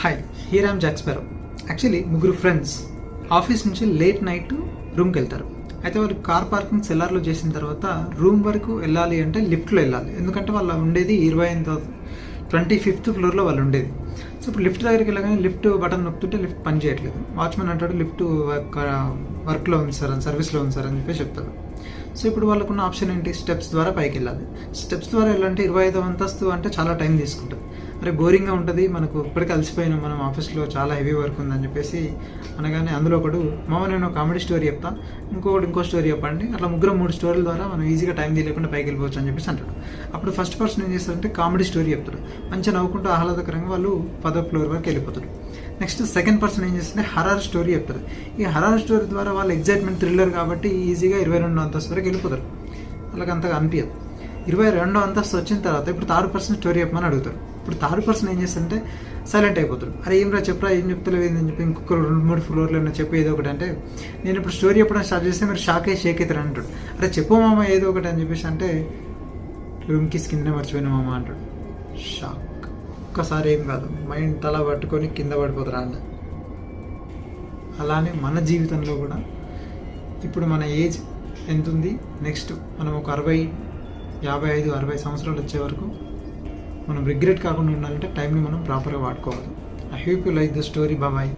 Hi, here I'm Jack sparrow. Actually ముగ్గురు friends office నుంచి late night రూమ్కి వెళ్తారు. అయితే వాళ్ళు కార్ పార్కింగ్ సెల్లార్లో చేసిన తర్వాత రూమ్ వరకు వెళ్ళాలి అంటే లిఫ్ట్లో వెళ్ళాలి. ఎందుకంటే వాళ్ళు ఉండేది 25th ఫ్లోర్లో వాళ్ళు ఉండేది. సో ఇప్పుడు లిఫ్ట్ దగ్గరికి వెళ్ళగానే లిఫ్ట్ బటన్ నొక్కుతుంటే లిఫ్ట్ పని చేయట్లేదు. వాచ్మెన్ అంటాడు లిఫ్ట్ వర్క్లో ఉంది సార్, సర్వీస్లో ఉంది సార్ అని చెప్పి చెప్తారు. సో ఇప్పుడు వాళ్ళకున్న ఆప్షన్ ఏంటి? స్టెప్స్ ద్వారా పైకి వెళ్ళాలి. స్టెప్స్ ద్వారా వెళ్ళాలంటే 25వ అంతస్తు అంటే చాలా టైం తీసుకుంటుంది. అరే బోరింగ్గా ఉంటుంది, మనకు ఇప్పటికీ అలసిపోయినాం, మనం ఆఫీస్లో చాలా హెవీ వర్క్ ఉందని చెప్పేసి అనగానే అందులో ఒకడు మామ నేను కామెడీ స్టోరీ చెప్తా, ఇంకో స్టోరీ చెప్పండి, అట్లా ముగ్గురు 3 స్టోరీల ద్వారా మనం ఈజీగా టైం తీయకుండా పైకి వెళ్ళిపోవచ్చు అని చెప్పేసి అంటాడు. అప్పుడు ఫస్ట్ పర్సన్ ఏం చేస్తారంటే కామెడీ స్టోరీ చెప్తాడు. మంచిగా నవ్వుకుంటూ ఆహ్లాదకరంగా వాళ్ళు 10వ ఫ్లోర్ వరకు వెళ్ళిపోతారు. నెక్స్ట్ సెకండ్ పర్సన్ ఏం చేస్తుంటే హర్రర్ స్టోరీ చెప్తారు. ఈ హర్రర్ స్టోరీ ద్వారా వాళ్ళు ఎగ్జైట్మెంట్ థ్రిల్లర్ కాబట్టి ఈజీగా 22వ అంతస్తు వరకు వెళ్ళిపోతారు. వాళ్ళకి అంతగా అనిపించదు. 22వ అంతస్తు వచ్చిన తర్వాత ఇప్పుడు థర్డ్ పర్సన్ స్టోరీ చెప్పమని అడుగుతారు. ఇప్పుడు థర్డ్ పర్సన్ ఏం చేస్తుంటే సైలెంట్ అయిపోతారు. అరే ఏం చెప్పరా, ఏం చెప్తలేవు ఏందని చెప్పి ఇంకొక 2-3 ఫ్లోర్లో ఏమైనా చెప్పి ఏదో ఒకటి అంటే నేను ఇప్పుడు స్టోరీ చెప్పడం స్టార్ట్ చేస్తే మీరు షేక్ అవుతారు అంటాడు. అరే చెప్పు మామ ఏదో ఒకటి అని చెప్పేసి అంటే రూమ్కి స్కిన్నే మర్చిపోయిన మామ అంటాడు. షాక్. ఒక్కసారి ఏం కాదు, మైండ్ తల పట్టుకొని కింద పడిపోతారు అన్న. అలానే మన జీవితంలో కూడా ఇప్పుడు మన ఏజ్ ఎంత ఉంది, నెక్స్ట్ మనం ఒక 55-60 సంవత్సరాలు వచ్చే వరకు మనం రిగ్రెట్ కాకుండా ఉండాలంటే టైంని మనం ప్రాపర్గా వాడుకోవాలి. I hope you like the story. Bye.